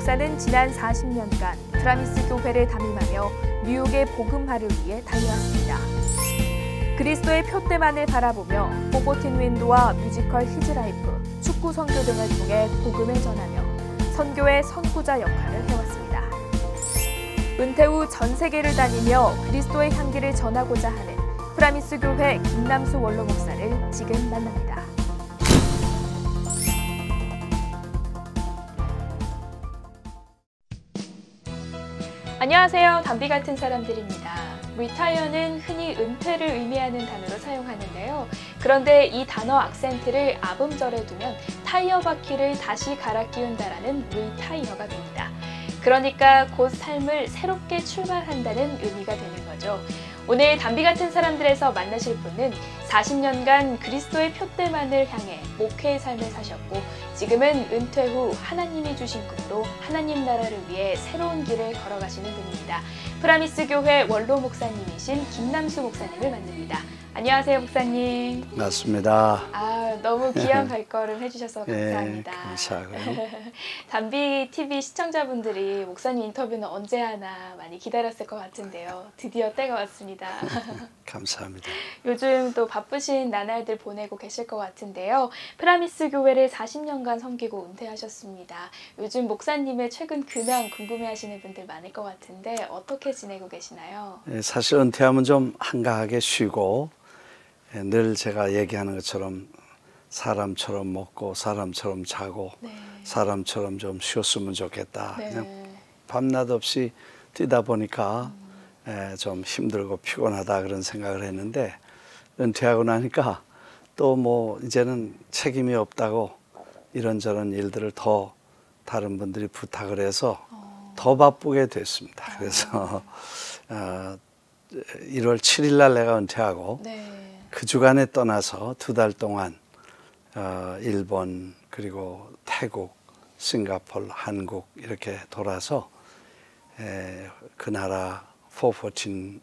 목사는 지난 40년간 프라미스 교회를 담임하며 뉴욕의 복음화를 위해 다녀왔습니다. 그리스도의 표대만을 바라보며 포포틴 윈도와 뮤지컬 히즈라이프, 축구 선교 등을 통해 복음을 전하며 선교의 선구자 역할을 해왔습니다. 은퇴 후 전 세계를 다니며 그리스도의 향기를 전하고자 하는 프라미스 교회 김남수 원로 목사를 지금 만납니다. 안녕하세요. 담비 같은 사람들입니다. retire는 흔히 은퇴를 의미하는 단어로 사용하는데요. 그런데 이 단어 악센트를 아음절에 두면 타이어 바퀴를 다시 갈아 끼운다라는 retire가 됩니다. 그러니까 곧 삶을 새롭게 출발한다는 의미가 되는 거죠. 오늘 담비 같은 사람들에서 만나실 분은 40년간 그리스도의 표대만을 향해 목회의 삶을 사셨고 지금은 은퇴 후 하나님이 주신 꿈으로 하나님 나라를 위해 새로운 길을 걸어가시는 분입니다. 프라미스 교회 원로 목사님이신 김남수 목사님을 만납니다. 안녕하세요, 목사님. 맞습니다. 너무 귀한 발걸음 해주셔서 감사합니다. 네, 감사하고요. 담비 TV 시청자분들이 목사님 인터뷰는 언제 하나 많이 기다렸을 것 같은데요. 드디어 때가 왔습니다. 감사합니다. 요즘 또 바쁘신 나날들 보내고 계실 것 같은데요. 프라미스 교회를 40년간 섬기고 은퇴하셨습니다. 요즘 목사님의 최근 근황 궁금해하시는 분들 많을 것 같은데 어떻게 지내고 계시나요? 사실 은퇴하면 좀 한가하게 쉬고 늘 제가 얘기하는 것처럼 사람처럼 먹고 사람처럼 자고 사람처럼 좀 쉬었으면 좋겠다. 그냥 밤낮 없이 뛰다 보니까 좀 힘들고 피곤하다 그런 생각을 했는데 은퇴하고 나니까 또 뭐 이제는 책임이 없다고 이런저런 일들을 더 다른 분들이 부탁을 해서 더 바쁘게 됐습니다. 그래서 1월 7일 날 내가 은퇴하고 그 주간에 떠나서 2달 동안 일본 그리고 태국, 싱가포르, 한국 이렇게 돌아서 그 나라 414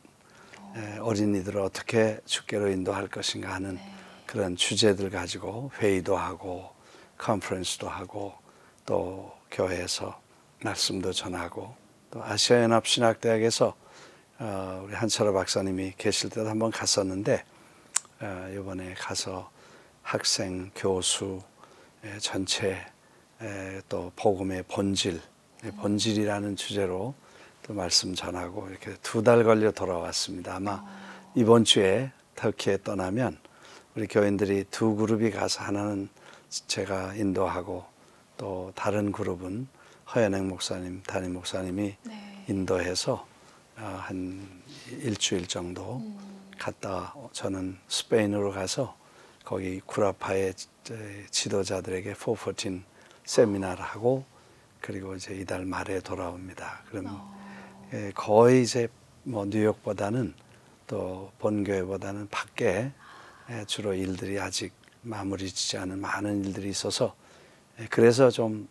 어린이들을 어떻게 주께로 인도할 것인가 하는 그런 주제들 가지고 회의도 하고 컨퍼런스도 하고 또 교회에서 말씀도 전하고 또 아시아연합신학대학에서 우리 한철호 박사님이 계실 때도 한번 갔었는데 이번에 가서 학생, 교수 전체 또 복음의 본질, 본질이라는 주제로 또 말씀 전하고 이렇게 2달 걸려 돌아왔습니다. 아마 이번 주에 터키에 떠나면 우리 교인들이 2그룹이 가서 하나는 제가 인도하고 또 다른 그룹은 허연행 목사님, 담임 목사님이 인도해서 한 일주일 정도 갔다 저는 스페인으로 가서 거기 구라파의 지도자들에게 414 세미나를 하고 그리고 이제 이달 말에 돌아옵니다. 그럼 거의 이제 뭐 뉴욕보다는 또 본교회보다는 밖에 주로 일들이 아직 마무리 지지 않은 많은 일들이 있어서 그래서 좀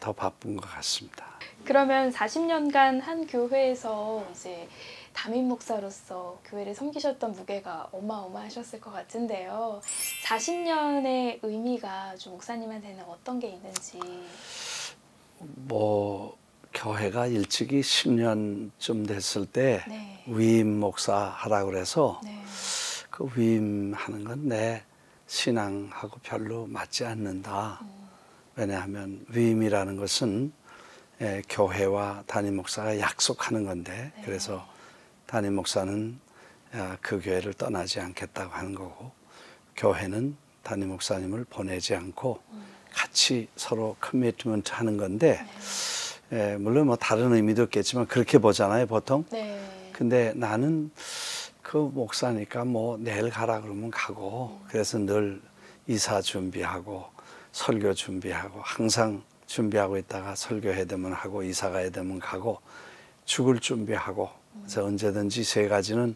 더 바쁜 것 같습니다. 그러면 40년간 한 교회에서 이제 담임 목사로서 교회를 섬기셨던 무게가 어마어마하셨을 것 같은데요. 40년의 의미가 좀 목사님한테는 어떤 게 있는지. 뭐 교회가 일찍이 10년쯤 됐을 때 위임 목사 하라고 그래서 그 위임하는 건 내 신앙하고 별로 맞지 않는다. 왜냐하면 위임이라는 것은 교회와 담임 목사가 약속하는 건데 그래서 담임 목사는 그 교회를 떠나지 않겠다고 하는 거고 교회는 담임 목사님을 보내지 않고 같이 서로 커미트먼트 하는 건데 물론 뭐 다른 의미도 있겠지만 그렇게 보잖아요 보통. 근데 나는 그 목사니까 뭐 내일 가라 그러면 가고 그래서 늘 이사 준비하고 설교 준비하고 항상 준비하고 있다가 설교해야 되면 하고 이사 가야 되면 가고 죽을 준비하고 그래서 언제든지 3가지는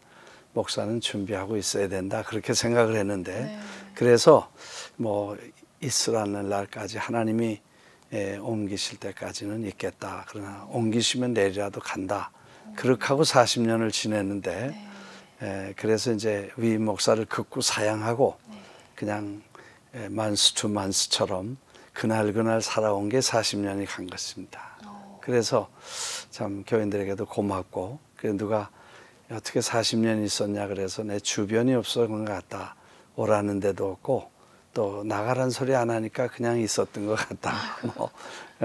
목사는 준비하고 있어야 된다 그렇게 생각을 했는데 그래서 뭐 있으라는 날까지 하나님이 옮기실 때까지는 있겠다. 그러나 옮기시면 내일이라도 간다. 그렇게 하고 40년을 지냈는데 그래서 이제 위임 목사를 극구 사양하고 그냥 만스 투 만스처럼 그날 살아온 게 40년이 간 것입니다. 그래서 참 교인들에게도 고맙고, 그 누가 어떻게 40년 있었냐 그래서 내 주변이 없어 그런 것 같다. 오라는 데도 없고 또 나가란 소리 안 하니까 그냥 있었던 것 같다. 뭐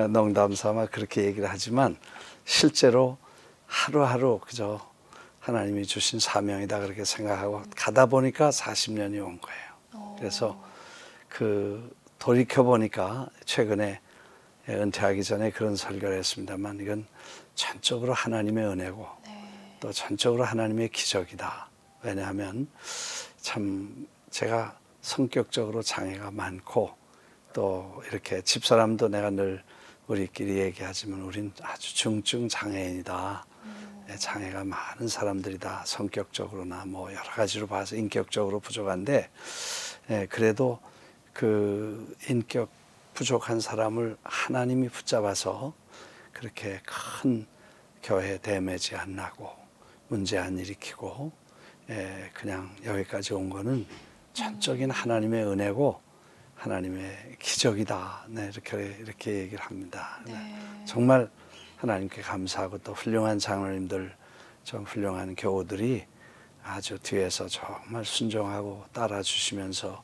농담 삼아 그렇게 얘기를 하지만 실제로 하루하루 그저 하나님이 주신 사명이다 그렇게 생각하고 가다 보니까 40년이 온 거예요. 그래서 그 돌이켜 보니까 최근에 은퇴하기 전에 그런 설교를 했습니다만 이건 전적으로 하나님의 은혜고 또 전적으로 하나님의 기적이다. 왜냐하면 참 제가 성격적으로 장애가 많고 또 이렇게 집사람도 내가 늘 우리끼리 얘기하지만 우린 아주 중증 장애인이다. 장애가 많은 사람들이다. 성격적으로나 뭐 여러 가지로 봐서 인격적으로 부족한데 그래도 그 인격 부족한 사람을 하나님이 붙잡아서 그렇게 큰 교회 데미지 안 나고 문제 안 일으키고 그냥 여기까지 온 거는 전적인 하나님의 은혜고 하나님의 기적이다. 네, 이렇게 얘기를 합니다. 네. 정말 하나님께 감사하고 또 훌륭한 장로님들, 좀 훌륭한 교우들이 아주 뒤에서 정말 순종하고 따라주시면서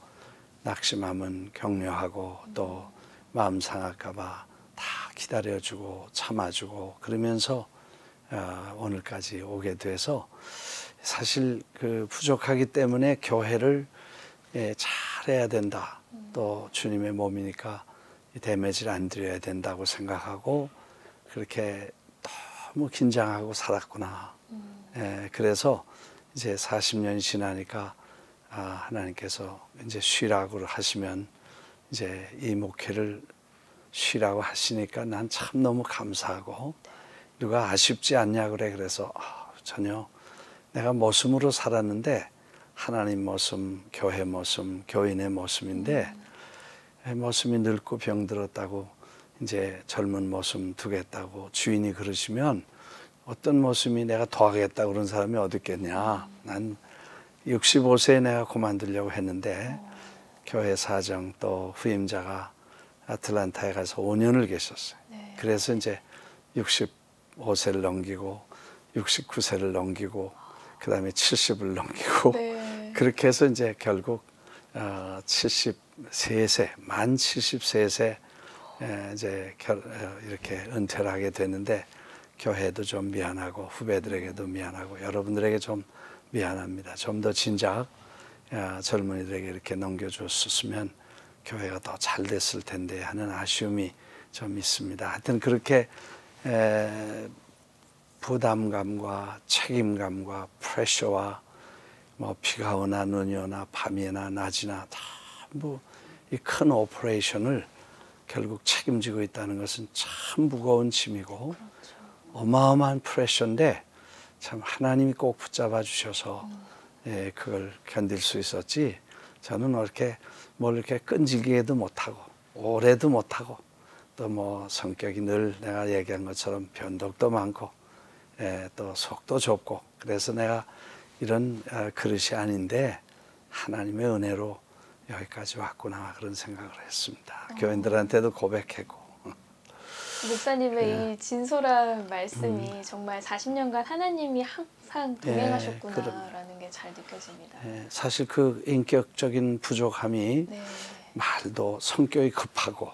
낙심하면 격려하고 또 마음 상할까봐 다 기다려주고 참아주고 그러면서 오늘까지 오게 돼서 사실 그 부족하기 때문에 교회를 잘해야 된다. 또 주님의 몸이니까 데미지를 안 드려야 된다고 생각하고 그렇게 너무 긴장하고 살았구나. 그래서 이제 40년이 지나니까 하나님께서 이제 쉬라고 하시면 이제 이 목회를 쉬라고 하시니까 난 참 너무 감사하고 누가 아쉽지 않냐 그래서 전혀 내가 모습으로 살았는데 하나님 모습, 교회 모습, 교인의 모습인데 모습이 늙고 병들었다고 이제 젊은 모습 두겠다고 주인이 그러시면 어떤 모습이 내가 더하겠다고 그런 사람이 어디 있겠냐. 난 65세에 내가 그만두려고 했는데 교회 사정 또 후임자가 아틀란타에 가서 5년을 계셨어요. 그래서 이제 65세를 넘기고 69세를 넘기고 그 다음에 70을 넘기고 그렇게 해서 이제 결국 73세, 만 73세 이제 이렇게 은퇴를 하게 됐는데 교회도 좀 미안하고 후배들에게도 미안하고 여러분들에게 좀 미안합니다. 좀 더 진작 젊은이들에게 이렇게 넘겨줬으면 교회가 더 잘 됐을 텐데 하는 아쉬움이 좀 있습니다. 하여튼 그렇게 부담감과 책임감과 프레셔와 뭐 비가 오나 눈이 오나 밤이나 낮이나 전부 이 큰 오퍼레이션을 결국 책임지고 있다는 것은 참 무거운 짐이고 어마어마한 프레셔인데 참 하나님이 꼭 붙잡아 주셔서 그걸 견딜 수 있었지 저는 이렇게 뭘 이렇게 끈질기게도 못하고 오래도 못하고 또 뭐 성격이 늘 내가 얘기한 것처럼 변덕도 많고 또 속도 좁고 그래서 내가 이런 그릇이 아닌데 하나님의 은혜로 여기까지 왔구나 그런 생각을 했습니다. 교인들한테도 고백했고 목사님의 이 진솔한 말씀이 정말 40년간 하나님이 항상 동행하셨구나라는 게 잘 느껴집니다. 사실 그 인격적인 부족함이 말도 성격이 급하고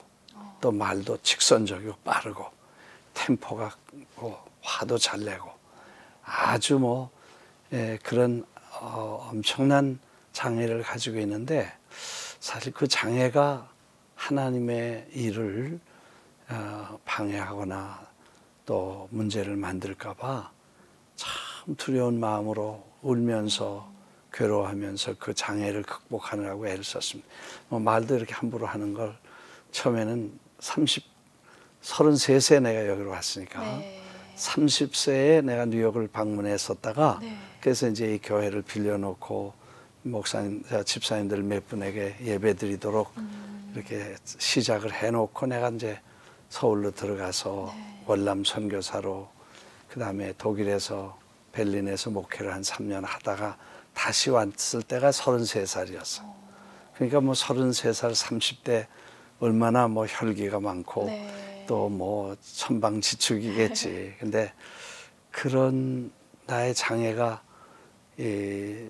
또 말도 직선적이고 빠르고 템포가 화도 잘 내고 아주 뭐 그런 엄청난 장애를 가지고 있는데 사실 그 장애가 하나님의 일을 방해하거나 또 문제를 만들까 봐 참 두려운 마음으로 울면서 괴로워하면서 그 장애를 극복하느라고 애를 썼습니다. 뭐 말도 이렇게 함부로 하는 걸 처음에는 33세에 내가 여기로 왔으니까 30세에 내가 뉴욕을 방문했었다가 그래서 이제 이 교회를 빌려놓고 목사님, 집사님들 몇 분에게 예배드리도록 이렇게 시작을 해놓고 내가 이제 서울로 들어가서 월남 선교사로 그 다음에 독일에서 베를린에서 목회를 한 3년 하다가 다시 왔을 때가 33살이었어. 그러니까 뭐 33살 30대 얼마나 뭐 혈기가 많고 또 뭐 천방지축이겠지. 근데 그런 나의 장애가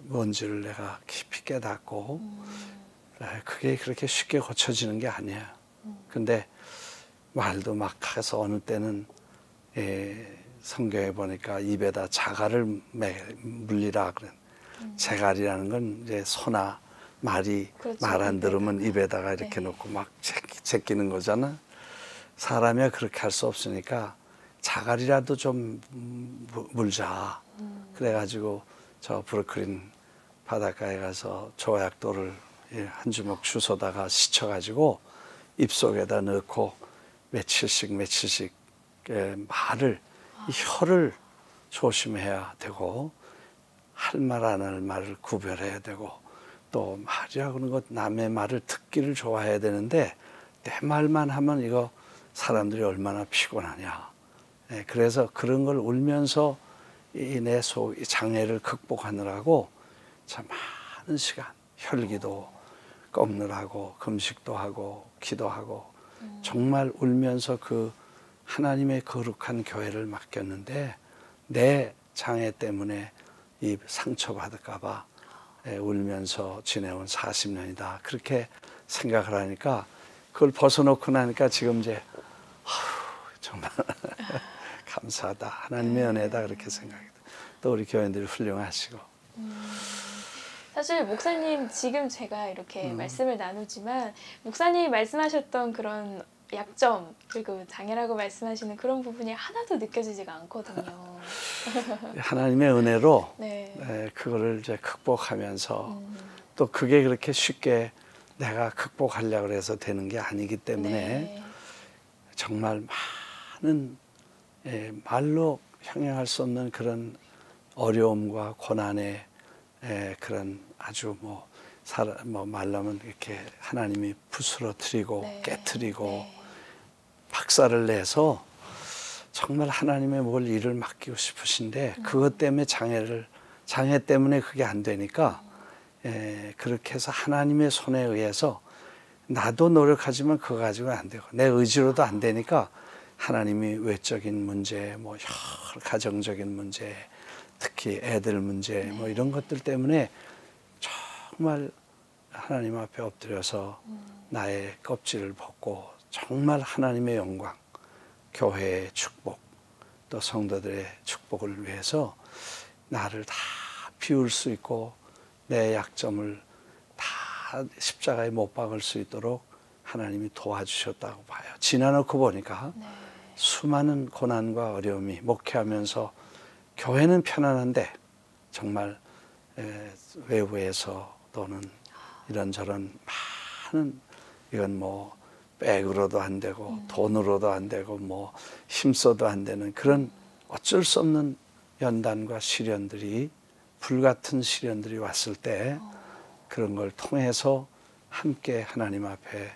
뭔지를 내가 깊이 깨닫고 그게 그렇게 쉽게 고쳐지는 게 아니야. 근데 말도 막 해서 어느 때는 성경에 보니까 입에다 자갈을 물리라 그래. 재갈이라는 건 이제 소나 말이 그렇죠, 말 안 입에다가. 들으면 입에다가 이렇게 네. 놓고 막 제끼는 거잖아. 사람이 그렇게 할 수 없으니까 자갈이라도 좀 물자. 그래가지고 저 브루클린 바닷가에 가서 조약돌을 한 주먹 주워다가 씻어가지고 입속에다 넣고 며칠씩 말을 이 혀를 조심해야 되고 할 말 안 할 말을 구별해야 되고 또 말이라고 하는 것 남의 말을 듣기를 좋아해야 되는데 내 말만 하면 이거 사람들이 얼마나 피곤하냐. 그래서 그런 걸 울면서 내 속 장애를 극복하느라고 참 많은 시간 혈기도 꺾느라고 금식도 하고 기도하고 정말 울면서 그 하나님의 거룩한 교회를 맡겼는데 내 장애 때문에 이 상처받을까 봐 울면서 지내온 40년이다. 그렇게 생각을 하니까 그걸 벗어놓고 나니까 지금 이제 정말 감사하다. 하나님의 은혜다. 그렇게 생각이 돼. 또 우리 교회들이 훌륭하시고. 사실 목사님 지금 제가 이렇게 말씀을 나누지만 목사님이 말씀하셨던 그런 약점 그리고 장애라고 말씀하시는 그런 부분이 하나도 느껴지지가 않거든요. 하나님의 은혜로 네. 그거를 이제 극복하면서 또 그게 그렇게 쉽게 내가 극복하려고 해서 되는 게 아니기 때문에 네. 정말 많은 말로 형용할 수 없는 그런 어려움과 고난의 그런 아주 뭐 말하면 이렇게 하나님이 부스러뜨리고 네. 깨뜨리고 네. 박살을 내서 정말 하나님의 뭘 일을 맡기고 싶으신데 그것 때문에 장애 때문에 그게 안 되니까 그렇게 해서 하나님의 손에 의해서 나도 노력하지만 그거 가지고는 안 되고 내 의지로도 안 되니까 하나님이 외적인 문제, 뭐 여러 가정적인 문제, 특히 애들 문제 뭐 이런 것들 때문에 정말 하나님 앞에 엎드려서 나의 껍질을 벗고 정말 하나님의 영광, 교회의 축복, 또 성도들의 축복을 위해서 나를 다 비울 수 있고 내 약점을 다 십자가에 못 박을 수 있도록 하나님이 도와주셨다고 봐요. 지나놓고 보니까 네. 수많은 고난과 어려움이 목회하면서 교회는 편안한데 정말 외부에서 또는 이런저런 많은 이건 뭐 백으로도 안 되고 돈으로도 안 되고 뭐 힘써도 안 되는 그런 어쩔 수 없는 연단과 시련들이 불같은 시련들이 왔을 때 그런 걸 통해서 함께 하나님 앞에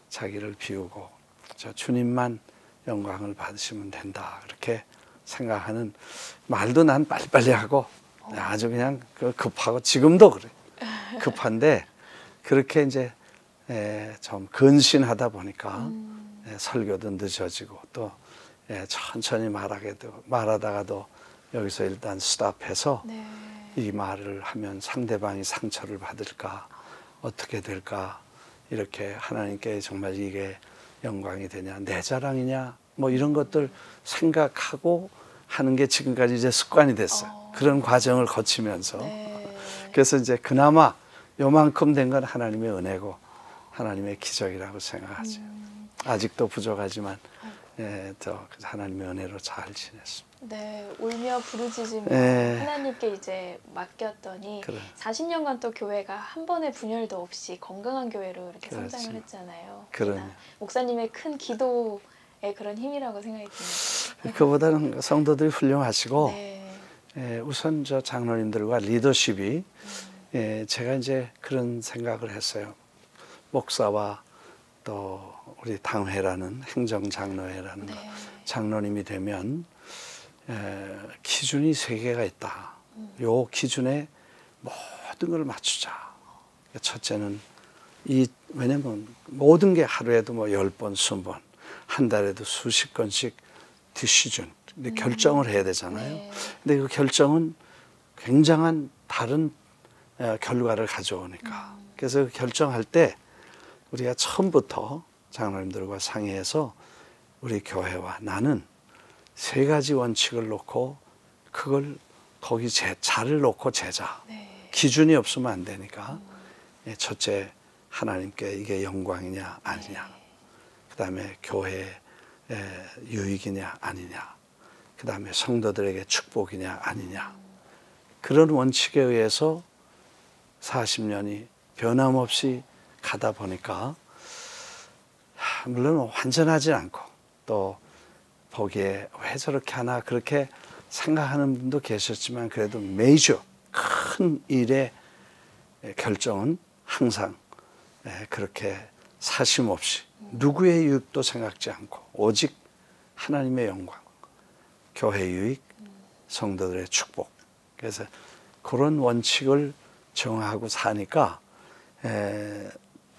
자기를 비우고 저 주님만 영광을 받으시면 된다 그렇게 생각하는 말도 난 빨리빨리 하고 아주 그냥 급하고 지금도 그래 급한데 그렇게 이제 좀 근신하다 보니까 설교도 늦어지고 또 천천히 말하다가도 여기서 일단 스탑해서 네. 이 말을 하면 상대방이 상처를 받을까 어떻게 될까 이렇게 하나님께 정말 이게 영광이 되냐 내 자랑이냐 뭐 이런 것들 생각하고 하는 게 지금까지 이제 습관이 됐어요. 그런 과정을 거치면서 네. 그래서 이제 그나마 요만큼 된 건 하나님의 은혜고 하나님의 기적이라고 생각하죠. 아직도 부족하지만 저 하나님의 은혜로 잘 지냈습니다. 네, 울며 부르짖으며 네. 하나님께 이제 맡겼더니 그래. 40년간 또 교회가 한 번의 분열도 없이 건강한 교회로 이렇게 그렇죠. 성장을 했잖아요. 그럼요. 목사님의 큰 기도의 그런 힘이라고 생각이 듭니다. 그보다는 성도들이 훌륭하시고 네. 우선 저 장로님들과 리더십이 제가 이제 그런 생각을 했어요. 목사와 또 우리 당회라는 행정장로회라는 네. 장로님이 되면 기준이 3개가 있다. 요 기준에 모든 걸 맞추자. 첫째는 왜냐면 모든 게 하루에도 뭐 10번, 20번 한 달에도 수십 건씩 디시전, 근데 결정을 해야 되잖아요. 네. 근데 그 결정은 굉장한 다른 결과를 가져오니까. 그래서 그 결정할 때 우리가 처음부터 장로님들과 상의해서 우리 교회와 나는 세 가지 원칙을 놓고 그걸 거기 자를 놓고 재자. 네. 기준이 없으면 안 되니까. 첫째, 하나님께 이게 영광이냐 아니냐. 그 다음에 교회의 유익이냐 아니냐. 그 다음에 성도들에게 축복이냐 아니냐. 그런 원칙에 의해서 40년이 변함없이 가다 보니까 물론 완전하지 않고 또 보기에 왜 저렇게 하나 그렇게 생각하는 분도 계셨지만 그래도 메이저 큰 일의 결정은 항상 그렇게 사심 없이 누구의 유익도 생각지 않고 오직 하나님의 영광, 교회 유익, 성도들의 축복. 그래서 그런 원칙을 정하고 사니까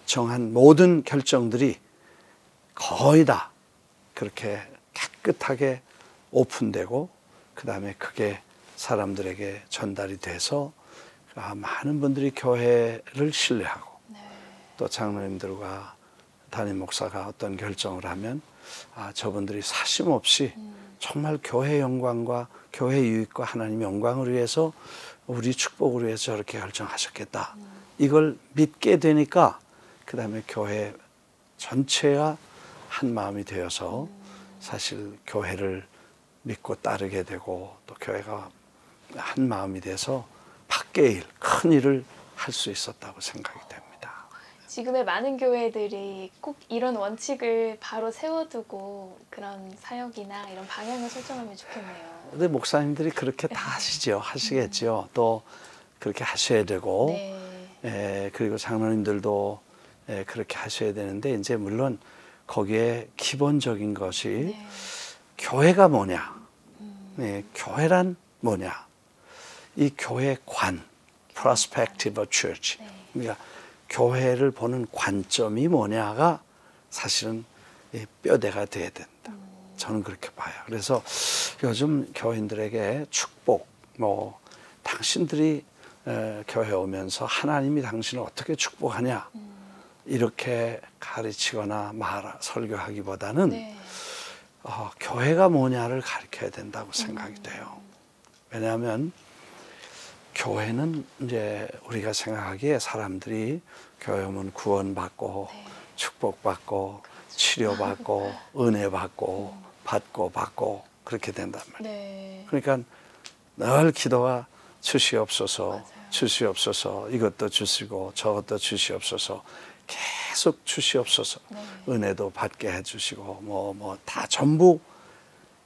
정한 모든 결정들이 거의 다 그렇게 깨끗하게 오픈되고 그 다음에 그게 사람들에게 전달이 돼서 많은 분들이 교회를 신뢰하고 또 장로님들과 담임 목사가 어떤 결정을 하면 저분들이 사심 없이 정말 교회 영광과 교회 유익과 하나님 영광을 위해서 우리 축복을 위해서 저렇게 결정하셨겠다. 이걸 믿게 되니까 그 다음에 교회 전체가 한 마음이 되어서 사실 교회를 믿고 따르게 되고 또 교회가 한 마음이 돼서 밖의 일, 큰 일을 할 수 있었다고 생각이 됩니다. 지금의 많은 교회들이 꼭 이런 원칙을 바로 세워두고 그런 사역이나 이런 방향을 설정하면 좋겠네요. 근데 목사님들이 그렇게 다 하시죠. 하시겠죠. 또 그렇게 하셔야 되고 그리고 장로님들도 그렇게 하셔야 되는데 이제 물론 거기에 기본적인 것이 교회가 뭐냐, 교회란 뭐냐, 이 교회 관, perspective of church, 그러니까 교회를 보는 관점이 뭐냐가 사실은 뼈대가 돼야 된다. 저는 그렇게 봐요. 그래서 요즘 교인들에게 축복, 뭐 당신들이 교회 오면서 하나님이 당신을 어떻게 축복하냐 이렇게 가르치거나 설교하기보다는 교회가 뭐냐를 가르쳐야 된다고 생각이 돼요. 왜냐하면 교회는 이제 우리가 생각하기에 사람들이 교회 오면 구원받고 축복받고 치료받고 은혜받고 받고 그렇게 된단 말이에요. 그러니까 늘 기도가 주시옵소서 주시옵소서 이것도 주시고 저것도 주시옵소서 계속 주시옵소서 은혜도 받게 해주시고 뭐 다 전부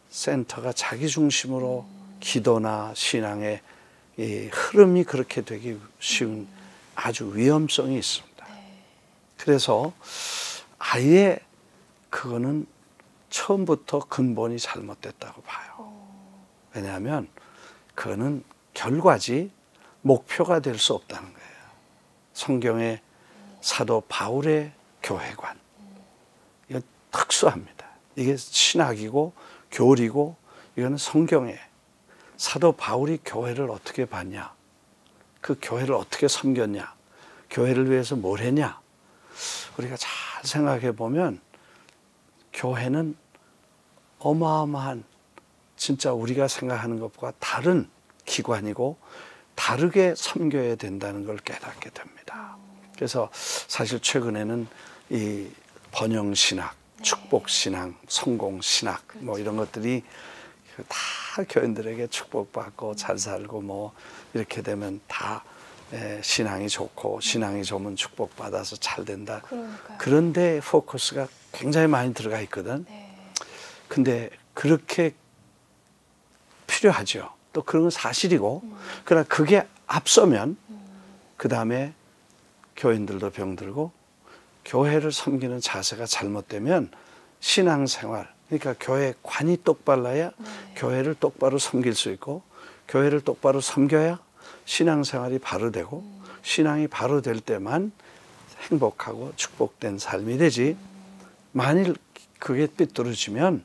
센터가 자기 중심으로 기도나 신앙의 이 흐름이 그렇게 되기 쉬운 아주 위험성이 있습니다. 그래서 아예 그거는 처음부터 근본이 잘못됐다고 봐요. 왜냐하면 그거는 결과지 목표가 될 수 없다는 거예요. 성경의 사도 바울의 교회관. 이거 특수합니다. 이게 신학이고 교리고 이거는 성경에 사도 바울이 교회를 어떻게 봤냐? 그 교회를 어떻게 섬겼냐? 교회를 위해서 뭘 했냐? 우리가 잘 생각해 보면 교회는 어마어마한 진짜 우리가 생각하는 것과 다른 기관이고 다르게 섬겨야 된다는 걸 깨닫게 됩니다. 그래서 사실 최근에는 이 번영신학, 축복신앙, 성공신학 뭐 이런 것들이 다 교인들에게 축복받고 잘 살고 뭐 이렇게 되면 다 신앙이 좋고 신앙이 좋으면 축복받아서 잘 된다. 그러니까요. 그런데 포커스가 굉장히 많이 들어가 있거든. 근데 그렇게 필요하죠. 또 그런 건 사실이고 그러나 그게 앞서면 그 다음에 교인들도 병들고 교회를 섬기는 자세가 잘못되면 신앙생활 그러니까 교회 관이 똑발라야 교회를 똑바로 섬길 수 있고 교회를 똑바로 섬겨야 신앙생활이 바로 되고 신앙이 바로 될 때만 행복하고 축복된 삶이 되지 만일 그게 삐뚤어지면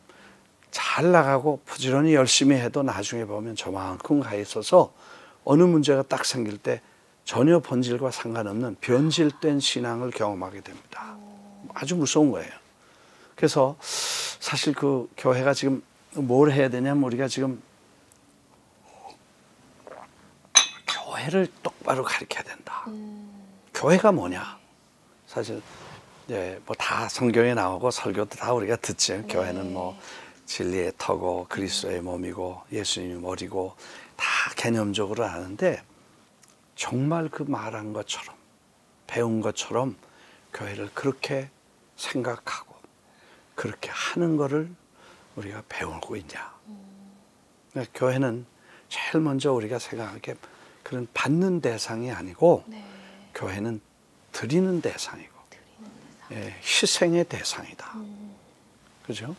잘 나가고 부지런히 열심히 해도 나중에 보면 저만큼 가 있어서 어느 문제가 딱 생길 때 전혀 본질과 상관없는 변질된 신앙을 경험하게 됩니다. 아주 무서운 거예요. 그래서 사실 그 교회가 지금 뭘 해야 되냐면 우리가 지금 교회를 똑바로 가르쳐야 된다. 교회가 뭐냐? 사실 뭐 다 성경에 나오고 설교도 다 우리가 듣죠. 네. 교회는 뭐 진리의 터고 그리스도의 몸이고 예수님이 머리고 다 개념적으로 아는데 정말 그 말한 것처럼 배운 것처럼 교회를 그렇게 생각하고 그렇게 하는 거를 우리가 배우고 있냐. 그러니까 교회는 제일 먼저 우리가 생각하기에 그런 받는 대상이 아니고 네. 교회는 드리는 대상이고 예, 희생의 대상이다. 그죠?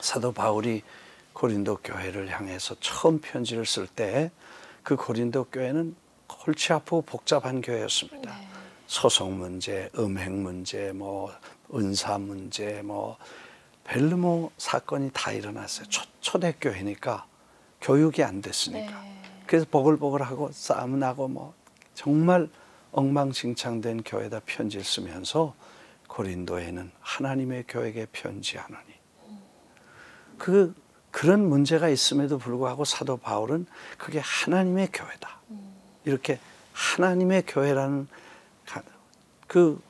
사도 바울이 고린도 교회를 향해서 처음 편지를 쓸 때 그 고린도 교회는 골치 아프고 복잡한 교회였습니다. 네. 소속 문제, 음행 문제, 뭐 은사 문제, 뭐 별로 사건이 다 일어났어요. 초대교회니까 교육이 안 됐으니까. 네. 그래서 보글보글하고 싸움 나고 뭐 정말 엉망진창된 교회에다 편지를 쓰면서 고린도에는 하나님의 교회에게 편지하노니. 그런 문제가 있음에도 불구하고 사도 바울은 그게 하나님의 교회다. 이렇게 하나님의 교회라는 그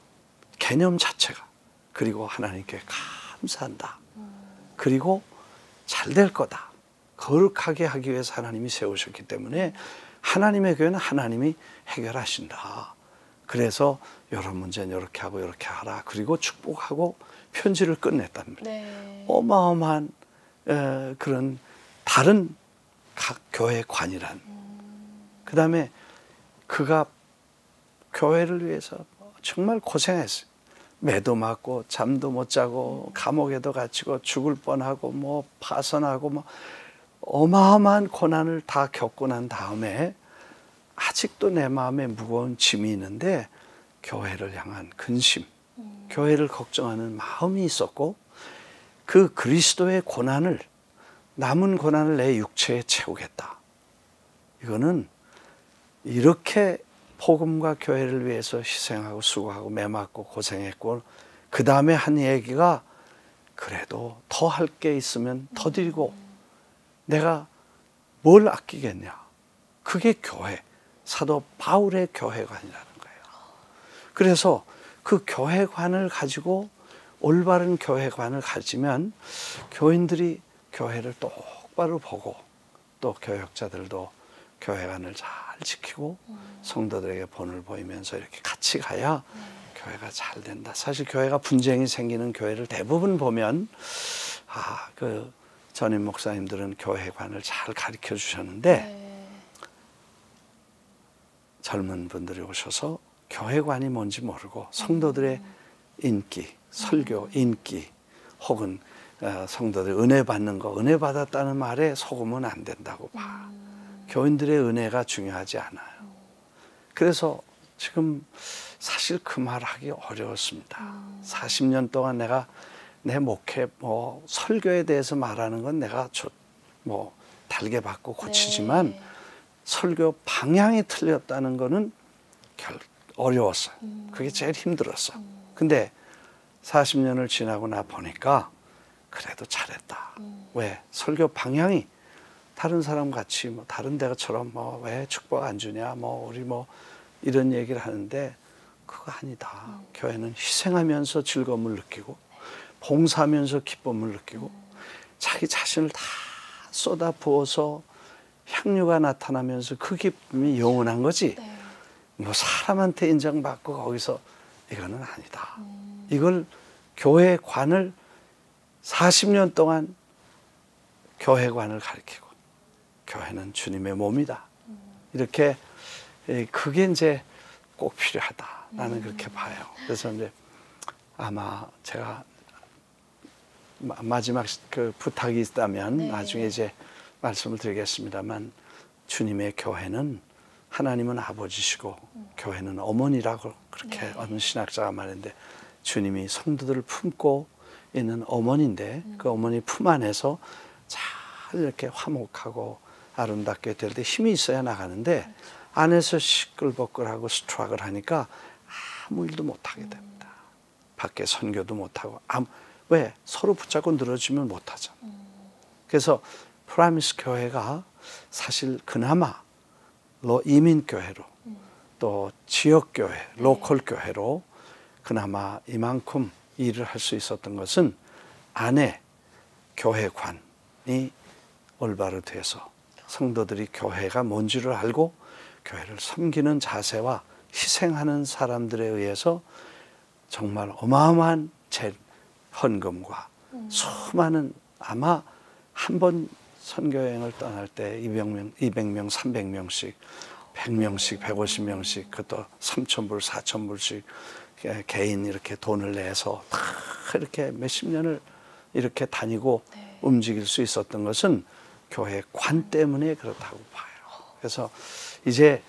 개념 자체가 그리고 하나님께 감사한다. 그리고 잘 될 거다. 거룩하게 하기 위해서 하나님이 세우셨기 때문에 하나님의 교회는 하나님이 해결하신다. 그래서 이런 문제는 이렇게 하고 이렇게 하라. 그리고 축복하고 편지를 끝냈답니다. 네. 어마어마한 그런 다른 각 교회관이란. 그 다음에 그가 교회를 위해서 정말 고생했어요. 매도 맞고 잠도 못 자고 감옥에도 갇히고 죽을 뻔하고 뭐 파선하고 뭐 어마어마한 고난을 다 겪고 난 다음에 아직도 내 마음에 무거운 짐이 있는데 교회를 향한 근심, 교회를 걱정하는 마음이 있었고 그 그리스도의 고난을 남은 고난을 내 육체에 채우겠다. 이거는 이렇게 복음과 교회를 위해서 희생하고 수고하고 매맞고 고생했고 그 다음에 한 얘기가 그래도 더 할 게 있으면 더 드리고 내가 뭘 아끼겠냐. 그게 교회, 사도 바울의 교회관이라는 거예요. 그래서 그 교회관을 가지고 올바른 교회관을 가지면 교인들이 교회를 똑바로 보고 또 교역자들도 교회관을 잘 지키고 성도들에게 본을 보이면서 이렇게 같이 가야 교회가 잘 된다. 사실 교회가 분쟁이 생기는 교회를 대부분 보면 그 전임 목사님들은 교회관을 잘 가르쳐 주셨는데 젊은 분들이 오셔서 교회관이 뭔지 모르고 성도들의 인기, 설교, 인기 혹은 성도들 은혜 받는 거, 은혜 받았다는 말에 속으면 안 된다고 봐. 교인들의 은혜가 중요하지 않아요. 그래서 지금 사실 그 말하기 어려웠습니다. 40년 동안 내가 내 목회, 뭐 설교에 대해서 말하는 건 내가 뭐 달게 받고 고치지만 네. 설교 방향이 틀렸다는 거는 어려웠어요. 그게 제일 힘들었어요. 근데 40년을 지나고 나 보니까 그래도 잘했다. 왜? 설교 방향이 다른 사람 같이 뭐 다른 데처럼 뭐 왜 축복 안 주냐 뭐 우리 뭐 이런 얘기를 하는데 그거 아니다. 교회는 희생하면서 즐거움을 느끼고 봉사하면서 기쁨을 느끼고 자기 자신을 다 쏟아 부어서 향유가 나타나면서 그 기쁨이 영원한 거지. 네. 뭐 사람한테 인정받고 거기서 이거는 아니다. 이걸 교회관을 40년 동안 교회관을 가르치고 교회는 주님의 몸이다. 이렇게 그게 이제 꼭 필요하다. 나는 그렇게 봐요. 그래서 이제 아마 제가 마지막 그 부탁이 있다면 네. 나중에 이제 말씀을 드리겠습니다만 주님의 교회는 하나님은 아버지시고 교회는 어머니라고 그렇게 네. 어느 신학자가 말했는데 주님이 성도들을 품고 있는 어머니인데 그 어머니 품 안에서 잘 이렇게 화목하고 아름답게 될 때 힘이 있어야 나가는데 안에서 시끌벅글하고 스트럭을 하니까 아무 일도 못하게 됩니다. 밖에 선교도 못하고 왜? 서로 붙잡고 늘어지면 못하잖아. 그래서 프라미스 교회가 사실 그나마 이민교회로 또 지역교회, 로컬 교회로 그나마 이만큼 일을 할 수 있었던 것은 안에 교회관이 올바로 돼서 성도들이 교회가 뭔지를 알고 교회를 섬기는 자세와 희생하는 사람들에 의해서 정말 어마어마한 헌금과 수많은 아마 한 번 선교여행을 떠날 때 200명, 300명씩 100명씩 150명씩 그것도 3,000불 4,000불씩 개인 이렇게 돈을 내서 다 이렇게 몇십 년을 이렇게 다니고 움직일 수 있었던 것은 교회 관 때문에 그렇다고 봐요. 그래서 이제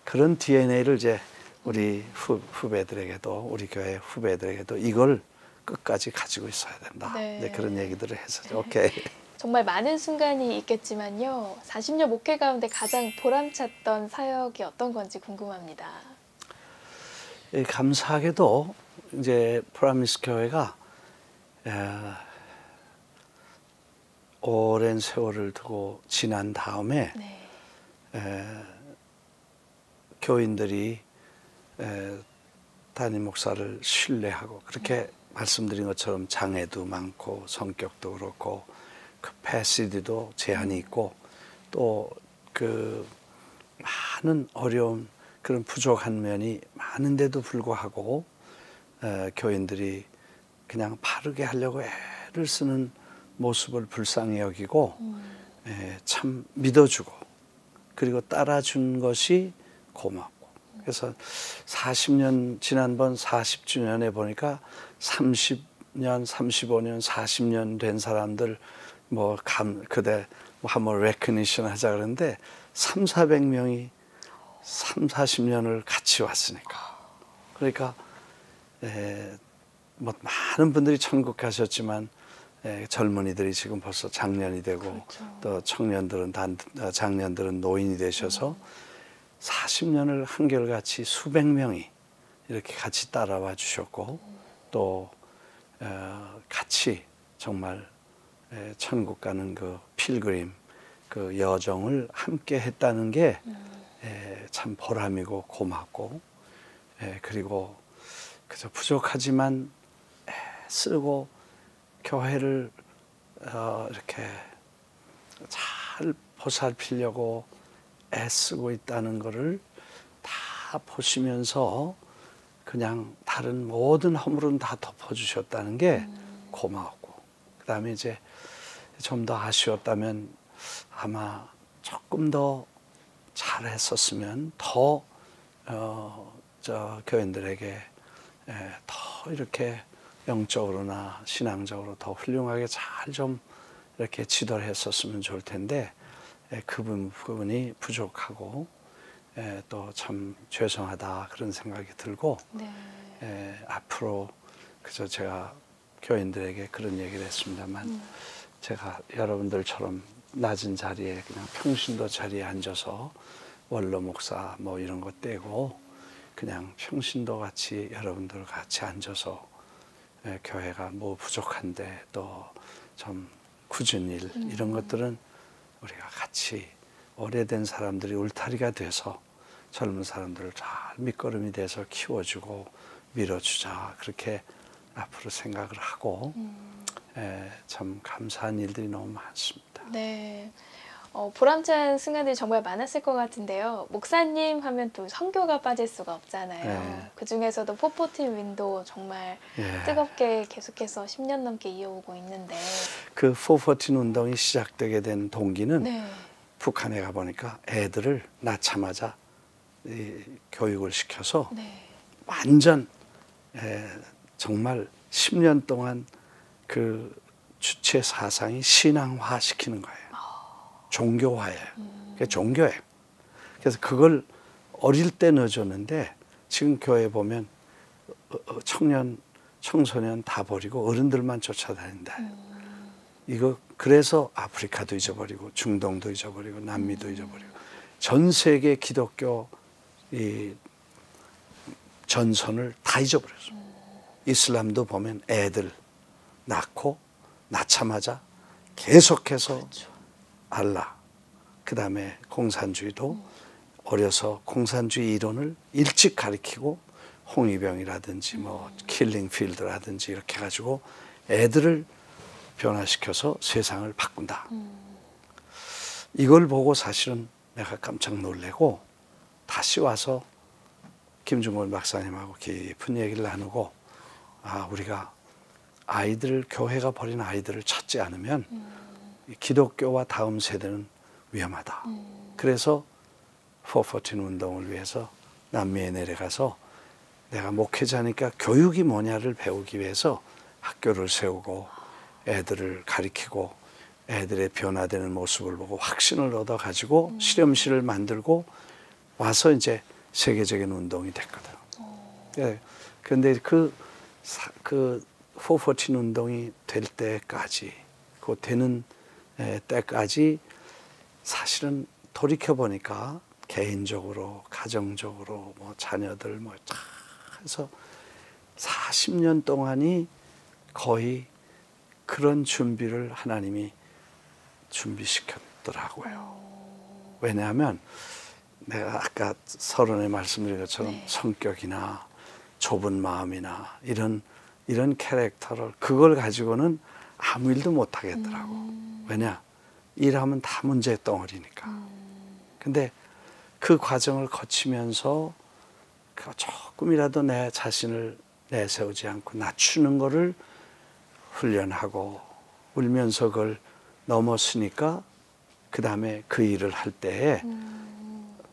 그런 DNA를 이제 우리 후배들에게도 우리 교회 후배들에게도 이걸 끝까지 가지고 있어야 된다. 네, 그런 얘기들을 해서 오케이. 정말 많은 순간이 있겠지만요. 40년 목회 가운데 가장 보람찼던 사역이 어떤 건지 궁금합니다. 감사하게도 이제 프라미스 교회가 오랜 세월을 두고 지난 다음에 교인들이 담임 목사를 신뢰하고 그렇게 말씀드린 것처럼 장애도 많고 성격도 그렇고 캐패시티도 제한이 있고 또 그 많은 어려운 그런 부족한 면이 많은데도 불구하고 교인들이 그냥 바르게 하려고 애를 쓰는 모습을 불쌍히 여기고 참 믿어주고 그리고 따라준 것이 고맙고 그래서 40년 지난번 40주년에 보니까 30년, 35년, 40년 된 사람들 그대 한번 레코니션 하자 그러는데 300~400명이 30~40년을 같이 왔으니까 그러니까 많은 분들이 천국 가셨지만 젊은이들이 지금 벌써 장년이 되고 그렇죠. 또 청년들은 장년들은 노인이 되셔서 40년을 한결같이 수백 명이 이렇게 같이 따라와 주셨고 또 같이 정말 천국 가는 그 필그림 그 여정을 함께 했다는 게 참 보람이고 고맙고 그리고 그저 부족하지만 쓰고 교회를 이렇게 잘 보살피려고 애쓰고 있다는 것을 다 보시면서 그냥 다른 모든 허물은 다 덮어주셨다는 게 고마웠고 그 다음에 이제 좀 더 아쉬웠다면 아마 조금 더 잘했었으면 더 교인들에게 더 이렇게 영적으로나 신앙적으로 더 훌륭하게 잘 좀 이렇게 지도를 했었으면 좋을 텐데 그 부분이 부족하고 또 참 죄송하다 그런 생각이 들고 앞으로 그저 제가 교인들에게 그런 얘기를 했습니다만 제가 여러분들처럼 낮은 자리에 그냥 평신도 자리에 앉아서 원로 목사 뭐 이런 거 떼고 그냥 평신도 같이 여러분들 같이 앉아서 교회가 뭐 부족한데 또 좀 굳은 일 이런 것들은 우리가 같이 오래된 사람들이 울타리가 돼서 젊은 사람들을 잘 밑거름이 돼서 키워주고 밀어주자 그렇게 앞으로 생각을 하고 참 감사한 일들이 너무 많습니다. 네, 보람찬 순간들이 정말 많았을 것 같은데요. 목사님 하면 또 선교가 빠질 수가 없잖아요. 그 중에서도 414 윈도 정말 뜨겁게 계속해서 10년 넘게 이어오고 있는데 그 414 운동이 시작되게 된 동기는 북한에 가보니까 애들을 낳자마자 교육을 시켜서 완전 정말 10년 동안 그 주체 사상이 신앙화 시키는 거예요. 종교화예요. 그게 종교예요. 그래서 그걸 어릴 때 넣어줬는데 지금 교회 보면 청년 청소년 다 버리고 어른들만 쫓아다닌다. 이거 그래서 아프리카도 잊어버리고 중동도 잊어버리고 남미도 잊어버리고 전 세계 기독교 이 전선을 다 잊어버렸어. 이슬람도 보면 애들 낳고 낳자마자 계속해서 그렇죠. 알라. 그 다음에 공산주의도 어려서 공산주의 이론을 일찍 가르치고 홍위병이라든지 뭐 킬링 필드라든지 이렇게 해가지고 애들을 변화시켜서 세상을 바꾼다. 이걸 보고 사실은 내가 깜짝 놀래고 다시 와서 김중걸 박사님하고 깊은 얘기를 나누고 우리가 아이들 교회가 버린 아이들을 찾지 않으면 기독교와 다음 세대는 위험하다. 그래서 414 운동을 위해서 남미에 내려가서 내가 목회자니까 교육이 뭐냐를 배우기 위해서 학교를 세우고 애들을 가리키고 애들의 변화되는 모습을 보고 확신을 얻어가지고 실험실을 만들고 와서 이제 세계적인 운동이 됐거든. 예. 그런데 그 414 운동이 될 때까지, 그 되는 때까지 사실은 돌이켜보니까 개인적으로, 가정적으로, 뭐 자녀들 뭐 다 해서 40년 동안이 거의 그런 준비를 하나님이 준비시켰더라고요. 왜냐하면 내가 아까 서론에 말씀드린 것처럼 네. 성격이나 좁은 마음이나 이런 캐릭터를 그걸 가지고는 아무 일도 못 하겠더라고. 왜냐? 일하면 다 문제 덩어리니까. 근데 그 과정을 거치면서 조금이라도 내 자신을 내세우지 않고 낮추는 거를 훈련하고 울면서 그걸 넘었으니까 그 다음에 그 일을 할 때에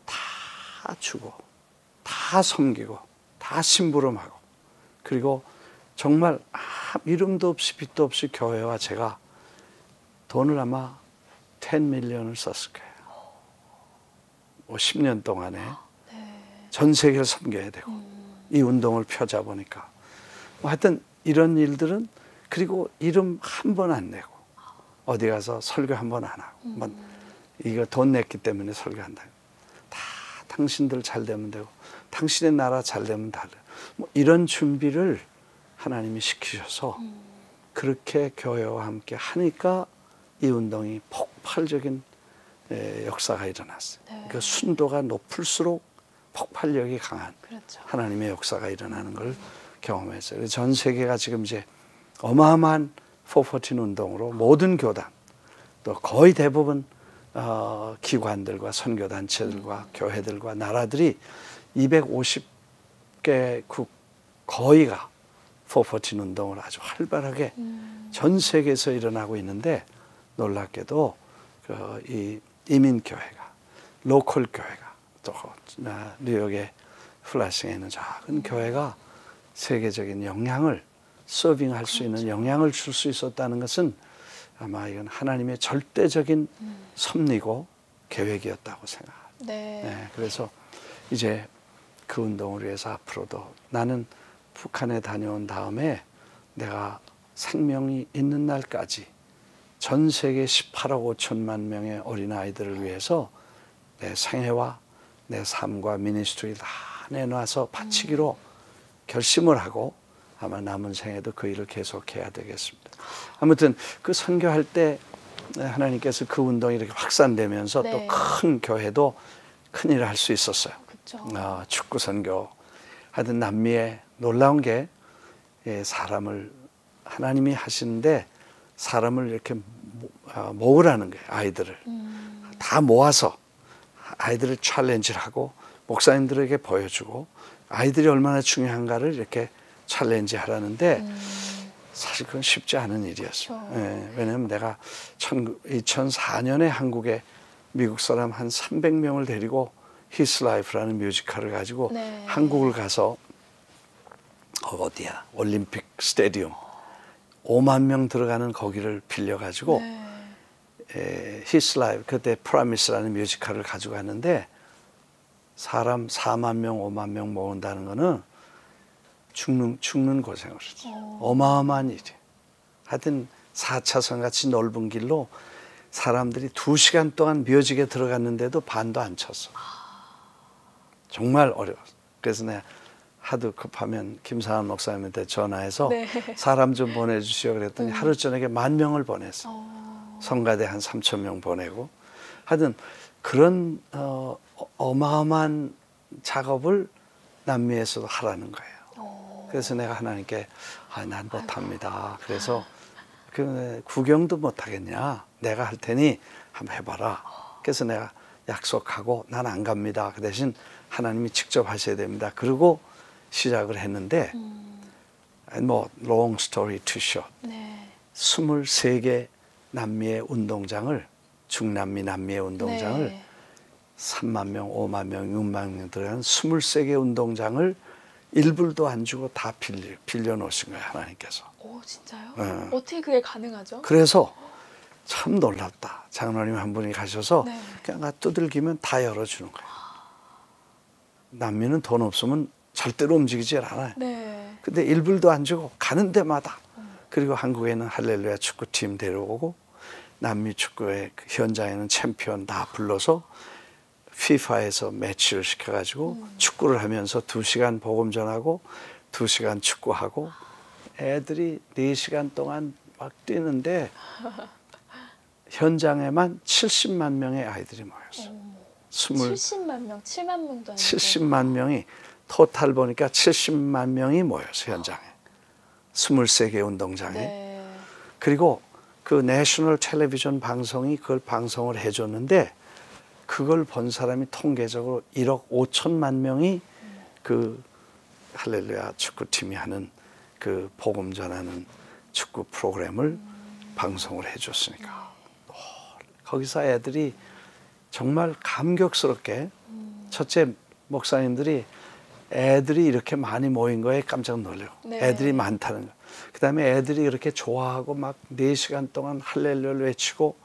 다 주고 다 섬기고 다 심부름하고 그리고 정말 이름도 없이 빛도 없이 교회와 제가 돈을 아마 10 밀리언을 썼을 거예요. 뭐 10년 동안에 전 세계를 섬겨야 되고 이 운동을 펴자 보니까 뭐 하여튼 이런 일들은 그리고 이름 한 번 안 내고 어디 가서 설교 한 번 안 하고 이거 돈 냈기 때문에 설교한다. 다 당신들 잘 되면 되고 당신의 나라 잘 되면 다 돼. 뭐 이런 준비를 하나님이 시키셔서 그렇게 교회와 함께 하니까 이 운동이 폭발적인 역사가 일어났어요. 네. 그러니까 순도가 높을수록 폭발력이 강한 그렇죠. 하나님의 역사가 일어나는 걸 경험했어요. 전 세계가 지금 이제 어마어마한 414 운동으로 모든 교단 또 거의 대부분 기관들과 선교단체들과 교회들과 나라들이 250개국 거의가 414 운동을 아주 활발하게 전 세계에서 일어나고 있는데 놀랍게도 이 이민교회가 로컬 교회가 또 뉴욕의 플라싱에 있는 작은 교회가 세계적인 영향을 서빙할 수 있는 영향을 줄 수 있었다는 것은 아마 이건 하나님의 절대적인 섭리고 계획이었다고 생각합니다. 네. 네, 그래서 이제 그 운동을 위해서 앞으로도 나는 북한에 다녀온 다음에 내가 생명이 있는 날까지 전 세계 18억 5천만 명의 어린아이들을 위해서 내 생애와 내 삶과 미니스트리를 다 내놔서 바치기로 결심을 하고 아마 남은 생에도 그 일을 계속해야 되겠습니다. 아무튼 그 선교할 때 하나님께서 그 운동이 이렇게 확산되면서 네. 또 큰 교회도 큰 일을 할 수 있었어요. 축구 선교 하여튼 남미에 놀라운 게 사람을 하나님이 하시는데 사람을 이렇게 모으라는 거예요. 아이들을 다 모아서 아이들을 챌린지를 하고 목사님들에게 보여주고 아이들이 얼마나 중요한가를 이렇게 챌린지 하라는데 사실 그건 쉽지 않은 일이었어요. 예, 왜냐하면 내가 2004년에 한국에 미국 사람 한 300명을 데리고 His Life라는 뮤지컬을 가지고 네. 한국을 가서 어디야 올림픽 스테디움 5만 명 들어가는 거기를 빌려가지고 네. His Life 그때 Promise라는 뮤지컬을 가지고 갔는데 사람 4만 명 5만 명 모은다는 거는 죽는 고생을 했죠. 어마어마한 일이. 하여튼 4차선 같이 넓은 길로 사람들이 2시간 동안 묘직에 들어갔는데도 반도 안 쳤어. 정말 어려웠어. 그래서 내가 하도 급하면 김상환 목사님한테 전화해서 네. 사람 좀 보내주시오 그랬더니 하루 저녁에 10,000명을 보냈어. 성가대 한 3,000명 보내고. 하여튼 그런 어마어마한 작업을 남미에서도 하라는 거예요. 그래서 내가 하나님께 난 못합니다. 그래서 구경도 못하겠냐. 내가 할 테니 한번 해봐라. 그래서 내가 약속하고 난 안 갑니다. 그 대신 하나님이 직접 하셔야 됩니다. 그리고 시작을 했는데 뭐 long story too short. 네. 23개 남미의 운동장을 중남미 남미의 운동장을 네. 3만 명, 5만 명, 6만 명 들어간 23개 운동장을 1불도 안 주고 다 빌려 놓으신 거예요, 하나님께서. 오, 진짜요? 네. 어떻게 그게 가능하죠? 그래서 참 놀랍다. 장로님 한 분이 가셔서 네. 그냥 두들기면 다 열어주는 거예요. 남미는 돈 없으면 절대로 움직이질 않아요. 네. 근데 1불도 안 주고 가는 데마다. 그리고 한국에는 할렐루야 축구팀 데려오고 남미 축구의 현장에는 챔피언 다 불러서 FIFA에서 매치를 시켜가지고 축구를 하면서 2시간 복음 전하고 2시간 축구하고 애들이 4시간 동안 막 뛰는데 현장에만 70만 명의 아이들이 모였어요. 70만 명, 7만 명도 아니고 70만 명이 토탈 보니까 70만 명이 모였어요, 현장에. 23개 운동장에. 네. 그리고 그 내셔널 텔레비전 방송이 그걸 방송을 해줬는데 그걸 본 사람이 통계적으로 1억 5천만 명이 그 할렐루야 축구팀이 하는 그 복음 전하는 축구 프로그램을 방송을 해줬으니까 거기서 애들이 정말 감격스럽게 첫째 목사님들이 애들이 이렇게 많이 모인 거에 깜짝 놀래요. 네. 애들이 많다는 거. 그다음에 애들이 이렇게 좋아하고 막 4시간 동안 할렐루야를 외치고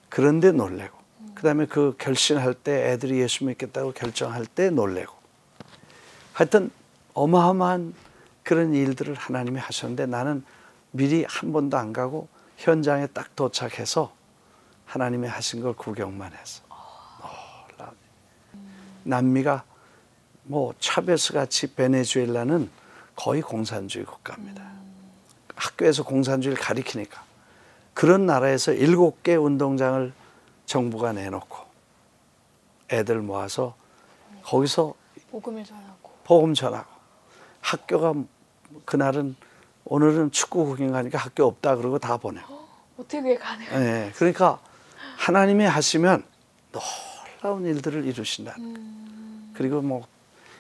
그런데 놀래고 그다음에 그 결심할 때 애들이 예수 믿겠다고 결정할 때 놀래고 하여튼 어마어마한 그런 일들을 하나님이 하셨는데 나는 미리 한 번도 안 가고 현장에 딱 도착해서 하나님이 하신 걸 구경만 했어. 남미가 뭐 차베스 같이 베네수엘라는 거의 공산주의 국가입니다. 학교에서 공산주의를 가리키니까 그런 나라에서 7개 운동장을 정부가 내놓고 애들 모아서 거기서 복음을 전하고 복음 전하고 학교가 그날은 오늘은 축구 구경 가니까 학교 없다 그러고 다 보내고 어떻게 그게 가능해요? 네, 그러니까 하나님이 하시면 놀라운 일들을 이루신다. 그리고 뭐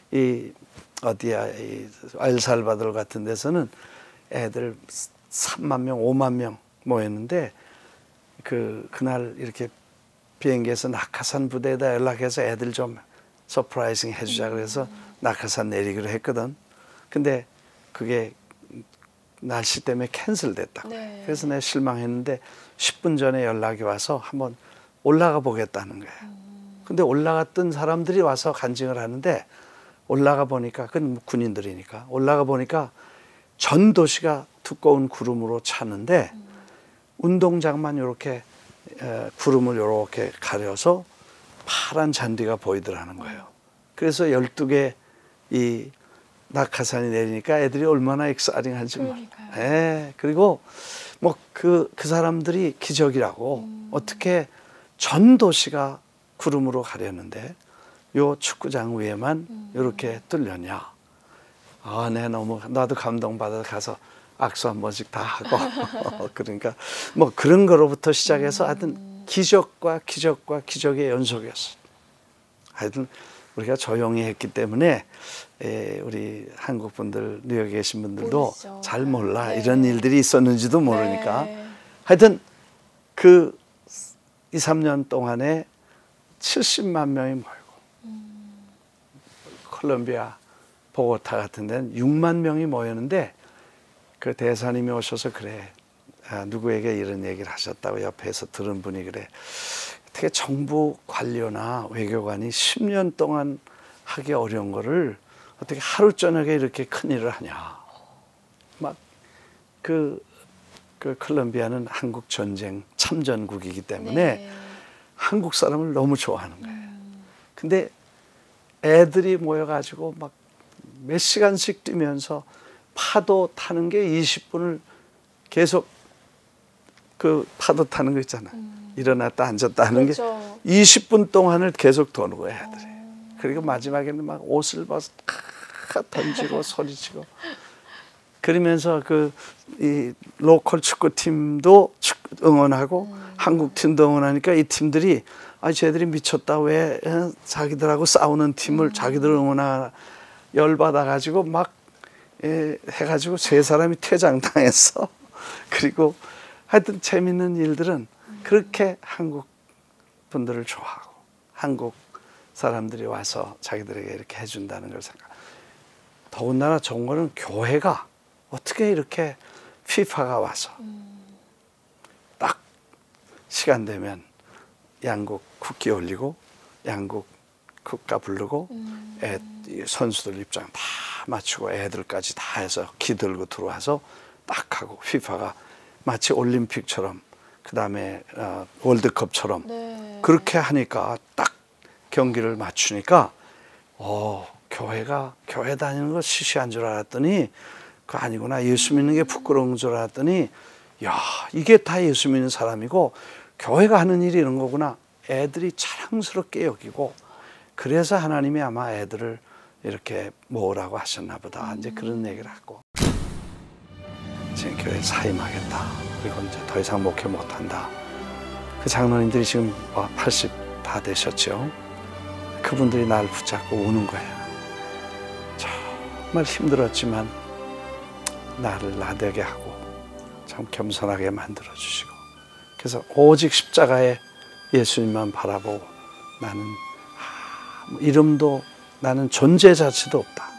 이 어디야 이 엘살바도르 같은 데서는 애들 3만 명, 5만 명 모였는데 그날 이렇게 비행기에서 낙하산 부대에다 연락해서 애들 좀 서프라이징 해주자 그래서 낙하산 내리기로 했거든. 근데 그게 날씨 때문에 캔슬됐다고. 네. 그래서 내가 실망했는데 10분 전에 연락이 와서 한번 올라가 보겠다는 거예요. 근데 올라갔던 사람들이 와서 간증을 하는데 올라가 보니까 그건 군인들이니까 올라가 보니까 전 도시가 두꺼운 구름으로 찼는데 운동장만 이렇게 구름을 이렇게 가려서 파란 잔디가 보이더라는 거예요. 그래서 12개 이 낙하산이 내리니까 애들이 얼마나 익사이팅한지 몰라요. 예, 그리고 뭐 그 사람들이 기적이라고 어떻게 전 도시가 구름으로 가렸는데 요 축구장 위에만 이렇게 뚫렸냐. 아, 네, 너무 나도 감동받아서 가서 악수 한 번씩 다 하고 그러니까 뭐 그런 거로부터 시작해서 하여튼 기적과 기적의 연속이었어요. 하여튼 우리가 조용히 했기 때문에 우리 한국 분들 뉴욕에 계신 분들도 모르시죠. 잘 몰라. 네. 이런 일들이 있었는지도 모르니까. 네. 하여튼 그 2, 3년 동안에 70만 명이 모이고 콜롬비아 보고타 같은 데는 6만 명이 모였는데 그 대사님이 오셔서 그래. 누구에게 이런 얘기를 하셨다고 옆에서 들은 분이 그래. 어떻게 정부 관료나 외교관이 10년 동안 하기 어려운 거를 어떻게 하루 저녁에 이렇게 큰 일을 하냐. 막 그 콜롬비아는 한국 전쟁 참전국이기 때문에 네. 한국 사람을 너무 좋아하는 거예요. 근데 애들이 모여가지고 막 몇 시간씩 뛰면서 파도 타는 게 20분을 계속 그 파도 타는 거 있잖아. 일어났다 앉았다 하는 그렇죠. 게 20분 동안을 계속 도는 거야, 애들이. 그리고 마지막에는 막 옷을 벗어 던지고 소리치고. 그러면서 이 로컬 축구팀도 응원하고 한국 팀도 응원하니까 이 팀들이 쟤들이 미쳤다. 왜 자기들하고 싸우는 팀을 자기들 응원하나 열받아가지고 막 해가지고 3사람이 퇴장당했어. 그리고 하여튼 재밌는 일들은 그렇게 한국 분들을 좋아하고 한국 사람들이 와서 자기들에게 이렇게 해준다는 걸 생각. 더군다나 좋은 거는 교회가 어떻게 이렇게 피파가 와서 딱 시간 되면 양국 국기 올리고 양국 국가 부르고 선수들 입장 다 맞추고 애들까지 다 해서 기 들고 들어와서 딱 하고 피파가 마치 올림픽처럼 그 다음에 월드컵처럼 네. 그렇게 하니까 딱 경기를 맞추니까 교회 다니는 거 시시한 줄 알았더니 그거 아니구나. 예수 믿는 게 부끄러운 줄 알았더니 야 이게 다 예수 믿는 사람이고 교회가 하는 일이 이런 거구나. 애들이 자랑스럽게 여기고 그래서 하나님이 아마 애들을 이렇게 모으라고 하셨나 보다. 이제 그런 얘기를 하고 지금 교회에 사임하겠다. 그리고 이제 더 이상 목회 못한다. 그 장로님들이 지금 80 다 되셨죠. 그분들이 날 붙잡고 우는 거예요. 정말 힘들었지만 나를 나되게 하고 참 겸손하게 만들어 주시고 그래서 오직 십자가에 예수님만 바라보고 나는 이름도 나는 존재 자체도 없다.